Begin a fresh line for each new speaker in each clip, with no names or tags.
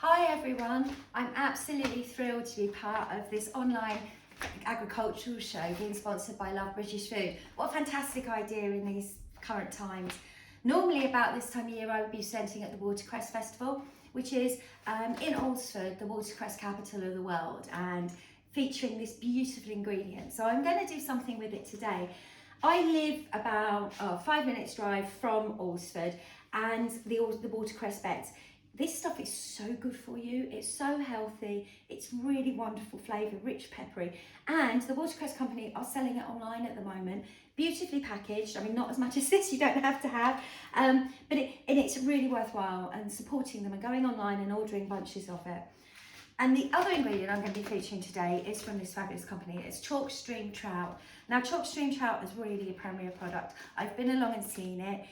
Hi everyone, I'm absolutely thrilled to be part of this online agricultural show being sponsored by Love British Food. What a fantastic idea in these current times. Normally about this time of year I would be presenting at the Watercress Festival, which is in Alresford, the watercress capital of the world, and featuring this beautiful ingredient. So I'm going to do something with it today. I live about 5 minutes drive from Alresford and the watercress beds. This stuff is so good for you, it's so healthy, it's really wonderful flavour, rich, peppery, and the Watercress Company are selling it online at the moment, beautifully packaged. I mean, not as much as this, you don't have to have, but it's really worthwhile, and supporting them and going online and ordering bunches of it. And the other ingredient I'm going to be featuring today is from this fabulous company. It's chalk stream trout. Now, chalk stream trout is really a premier product. I've been along and seen it.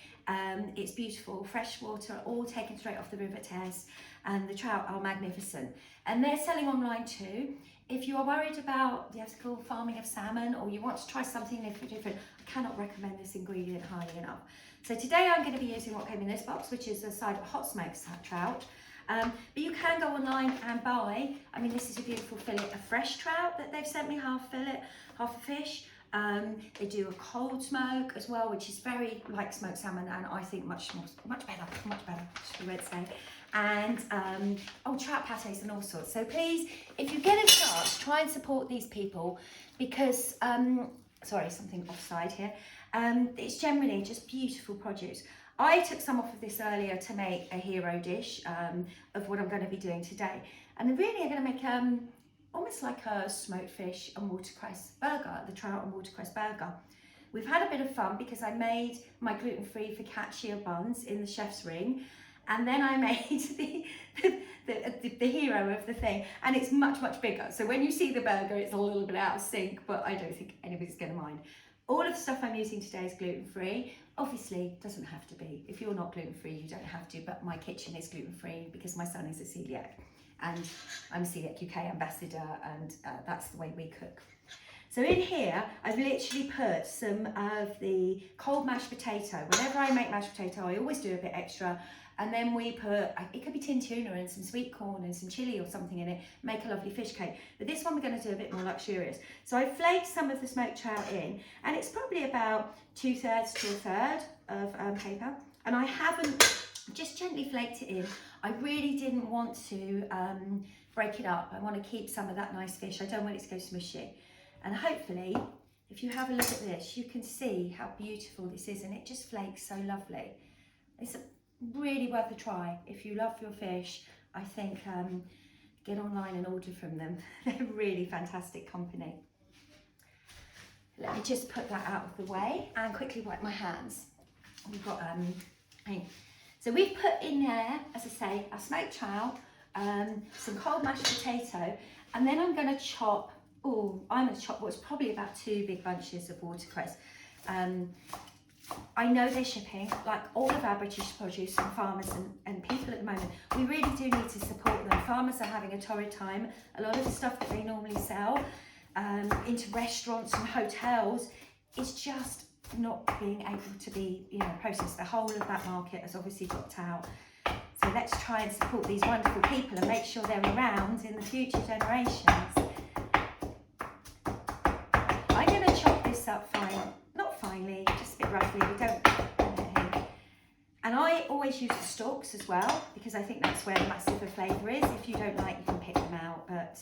It's beautiful, fresh water, all taken straight off the river Thames, and the trout are magnificent. And they're selling online too. If you are worried about the ethical farming of salmon, or you want to try something different, I cannot recommend this ingredient highly enough. So today I'm going to be using what came in this box, which is a side of hot smoked trout. But you can go online and buy, I mean, this is a beautiful fillet of fresh trout that they've sent me, half fillet, half a fish. They do a cold smoke as well, which is very like smoked salmon, and I think much better, I would say. And trout pates and all sorts. So please, if you get a chance, try and support these people, because sorry, something offside here. It's generally just beautiful produce. I took some off of this earlier to make a hero dish of what I'm going to be doing today, and really I'm going to make almost like a smoked fish and watercress burger, the trout and watercress burger. We've had a bit of fun because I made my gluten-free focaccia buns in the chef's ring, and then I made the hero of the thing, and it's much bigger. So when you see the burger, it's a little bit out of sync, but I don't think anybody's going to mind. All of the stuff I'm using today is gluten-free. Obviously, it doesn't have to be. If you're not gluten-free, you don't have to, but my kitchen is gluten-free because my son is a celiac, and I'm a Celiac UK ambassador, and that's the way we cook. So in here, I've literally put some of the cold mashed potato. Whenever I make mashed potato, I always do a bit extra, and then we put, it could be tin tuna and some sweet corn and some chilli or something in it, make a lovely fish cake. But this one we're going to do a bit more luxurious. So I flaked some of the smoked trout in, and it's probably about 2/3 to 1/3 of paper. And I haven't, just gently flaked it in. I really didn't want to break it up. I want to keep some of that nice fish. I don't want it to go smushy. And hopefully, if you have a look at this, you can see how beautiful this is, and it just flakes so lovely. It's really worth a try. If you love your fish, I think get online and order from them. They're a really fantastic company. Let me just put that out of the way and quickly wipe my hands. We've got so we've put in there, as I say, a smoked trout, some cold mashed potato, and then I'm going to chop. I'm going to chop what's probably about 2 big bunches of watercress. I know they're shipping, like all of our British produce and farmers and people at the moment. We really do need to support them. Farmers are having a torrid time. A lot of the stuff that they normally sell into restaurants and hotels is just not being able to be, processed. The whole of that market has obviously dropped out. So let's try and support these wonderful people and make sure they're around in the future generations. I'm going to chop this up fine, not finely, just a bit roughly. We don't. And I always use the stalks as well, because I think that's where the massive flavour is. If you don't like, you can pick them out, but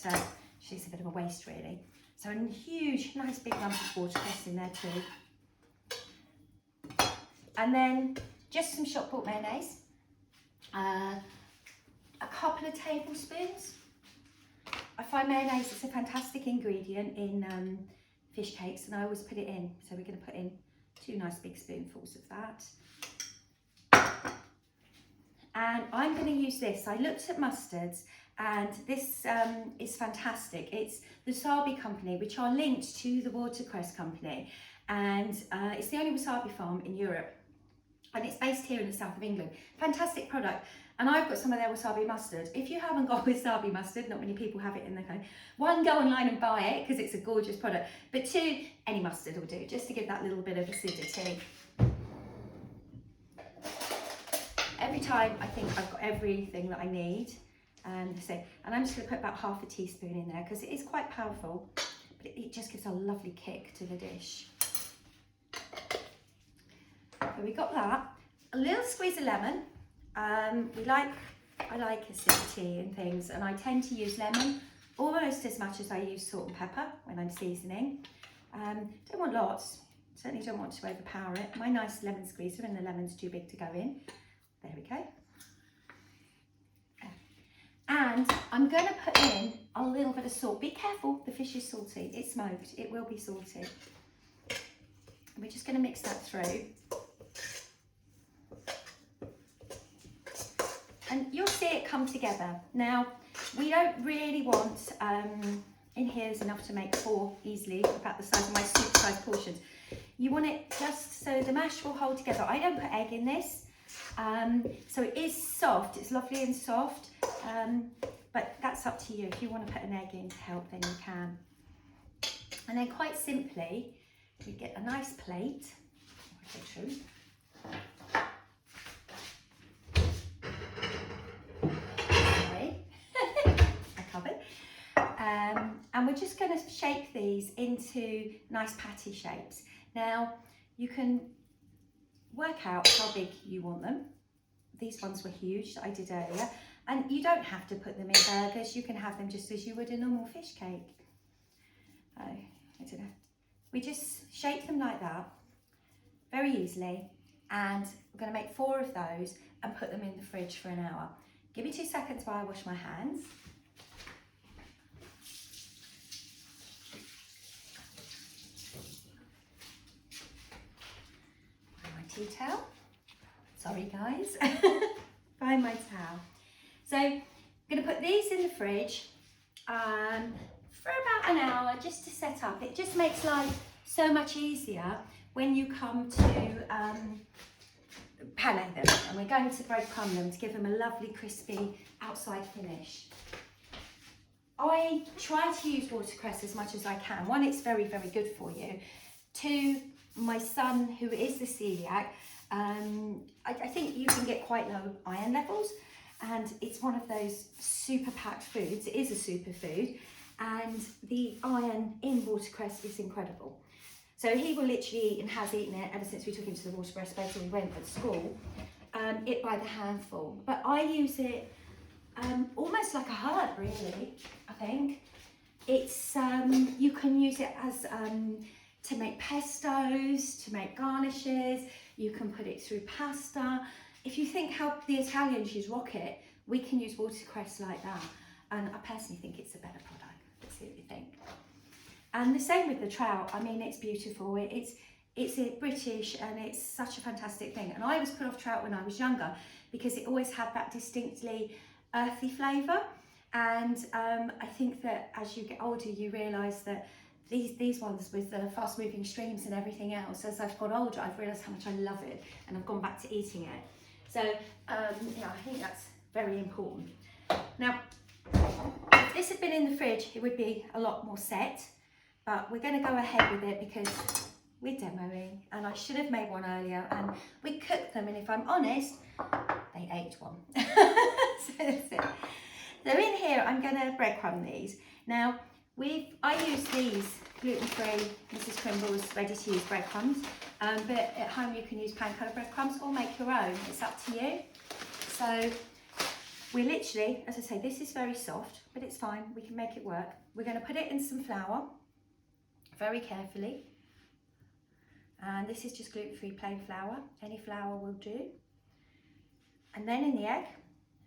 it's a bit of a waste really. So a huge, nice big lump of watercress in there too. And then just some shop bought mayonnaise, a couple of tablespoons. I find mayonnaise is a fantastic ingredient in fish cakes, and I always put it in. So we're going to put in 2 nice big spoonfuls of that. And I'm going to use this. I looked at mustards, and this is fantastic. It's the Wasabi company, which are linked to the Watercress company, and it's the only wasabi farm in Europe, and it's based here in the south of England. Fantastic product. And I've got some of their wasabi mustard. If you haven't got wasabi mustard, not many people have it in their home. 1, go online and buy it because it's a gorgeous product. But 2, any mustard will do, just to give that little bit of acidity. Every time I think I've got everything that I need, And I'm just going to put about half a teaspoon in there because it is quite powerful, but it just gives a lovely kick to the dish. So we got that. A little squeeze of lemon. I like acidity and things, and I tend to use lemon almost as much as I use salt and pepper when I'm seasoning. Don't want lots, certainly don't want to overpower it. My nice lemon squeezer, and the lemon's too big to go in. There we go. And I'm going to put in a little bit of salt. Be careful, the fish is salty. It's smoked, it will be salty. And we're just going to mix that through. And you'll see it come together. Now, we don't really want, in here there's enough to make 4 easily, about the size of my soup size portions. You want it just so the mash will hold together. I don't put egg in this, so it is soft, it's lovely and soft, but that's up to you. If you want to put an egg in to help, then you can. And then quite simply, we get a nice plate. Okay, I covered. And we're just going to shape these into nice patty shapes. Now, you can work out how big you want them. These ones were huge that I did earlier. And you don't have to put them in burgers. You can have them just as you would a normal fish cake. I don't know. We just shape them like that, very easily. And we're going to make 4 of those and put them in the fridge for an hour. Give me 2 seconds while I wash my hands. Tea towel. Sorry guys. Find my towel. So I'm going to put these in the fridge for about an hour just to set up. It just makes life so much easier when you come to pane them. And we're going to breadcrumb them to give them a lovely crispy outside finish. I try to use watercress as much as I can. 1, it's very, very good for you. 2, my son, who is the celiac, I think you can get quite low iron levels, and it's one of those super packed foods. It is a superfood, and the iron in watercress is incredible. So he will literally eat, and has eaten it ever since we took him to the watercress bed and we went at school, it by the handful. But I use it almost like a herb, really, I think. It's you can use it as to make pestos, to make garnishes. You can put it through pasta. If you think how the Italians use rocket, we can use watercress like that. And I personally think it's a better product. Let's see what you think. And the same with the trout. I mean, it's beautiful. It's British, and it's such a fantastic thing. And I was put off trout when I was younger because it always had that distinctly earthy flavour. And I think that as you get older, you realise that these ones with the fast moving streams and everything else, as I've got older, I've realised how much I love it, and I've gone back to eating it. So yeah, I think that's very important. Now, if this had been in the fridge, it would be a lot more set, but we're going to go ahead with it because we're demoing, and I should have made one earlier, and we cooked them, and if I'm honest, they ate one. So that's it. So in here, I'm going to breadcrumb these. Now, I use these gluten-free Mrs. Crimble's ready-to-use breadcrumbs, but at home you can use pan-coloured breadcrumbs or make your own. It's up to you. So we literally, as I say, this is very soft, but it's fine. We can make it work. We're going to put it in some flour, very carefully. And this is just gluten-free plain flour. Any flour will do. And then in the egg,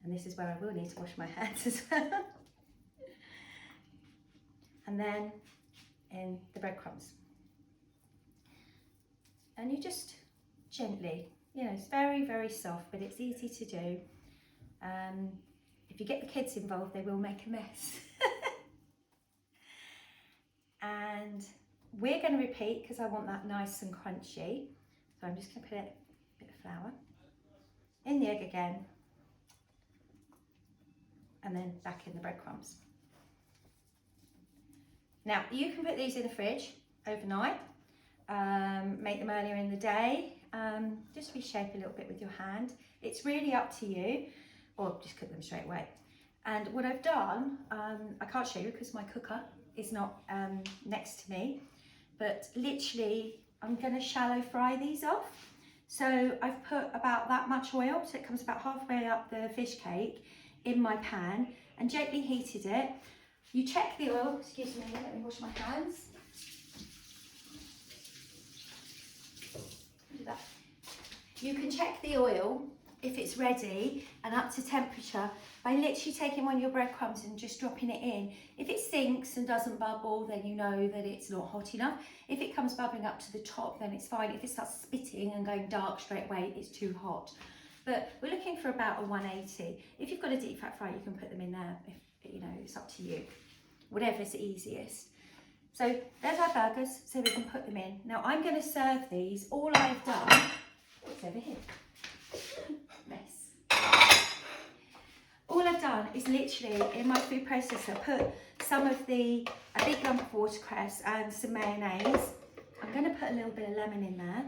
and this is where I will need to wash my hands as well. And then in the breadcrumbs. And you just gently, you know, it's very, very soft, but it's easy to do. If you get the kids involved, they will make a mess. And we're going to repeat because I want that nice and crunchy. So I'm just going to put a bit of flour in the egg again, and then back in the breadcrumbs. Now, you can put these in the fridge overnight, make them earlier in the day, just reshape a little bit with your hand. It's really up to you, or just cook them straight away. And what I've done, I can't show you because my cooker is not next to me, but literally I'm going to shallow fry these off. So I've put about that much oil, so it comes about halfway up the fish cake, in my pan, and gently heated it. You check the oil, excuse me, let me wash my hands. Do that. You can check the oil if it's ready and up to temperature by literally taking one of your breadcrumbs and just dropping it in. If it sinks and doesn't bubble, then you know that it's not hot enough. If it comes bubbling up to the top, then it's fine. If it starts spitting and going dark straight away, it's too hot. But we're looking for about a 180. If you've got a deep fat fryer, you can put them in there. If, you know, it's up to you. Whatever's easiest. So there's our burgers, so we can put them in. Now I'm going to serve these. All I've done, what's over here? Mess. All I've done is literally in my food processor put some of a big lump of watercress and some mayonnaise. I'm going to put a little bit of lemon in there.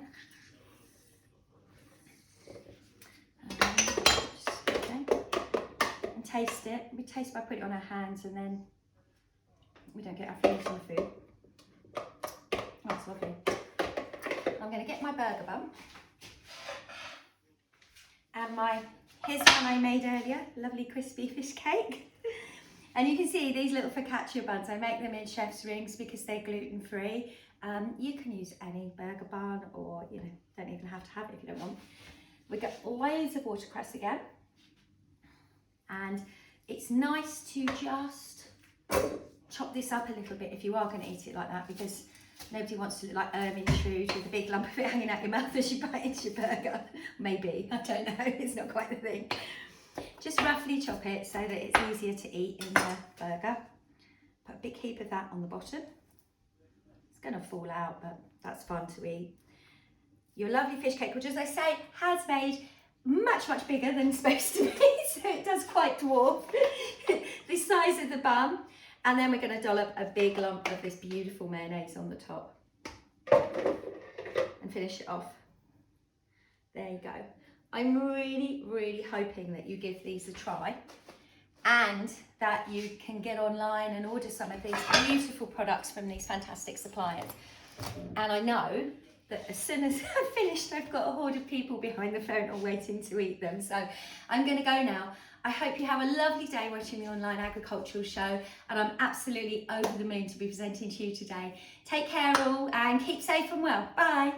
And taste it. We taste by putting it on our hands, and then we don't get our fingers on the food. Oh, it's lovely. I'm going to get my burger bun. And here's one I made earlier, lovely crispy fish cake. And you can see these little focaccia buns, I make them in chef's rings because they're gluten-free. You can use any burger bun, or you know, don't even have to have it if you don't want. We got loads of watercress again. And it's nice to just chop this up a little bit if you are going to eat it like that, because nobody wants to look like Ermine with a big lump of it hanging out your mouth as you bite into your burger. Maybe, I don't know, it's not quite the thing. Just roughly chop it so that it's easier to eat in the burger. Put a big heap of that on the bottom. It's going to fall out, but that's fun to eat. Your lovely fish cake, which as I say, has made much, much bigger than it's supposed to be, so it does quite dwarf the size of the bun. And then we're going to dollop a big lump of this beautiful mayonnaise on the top and finish it off. There you go. I'm really, really hoping that you give these a try and that you can get online and order some of these beautiful products from these fantastic suppliers. And I know that as soon as I've finished, I've got a horde of people behind the phone all waiting to eat them. So I'm going to go now. I hope you have a lovely day watching the online agricultural show, and I'm absolutely over the moon to be presenting to you today. Take care all and keep safe and well. Bye.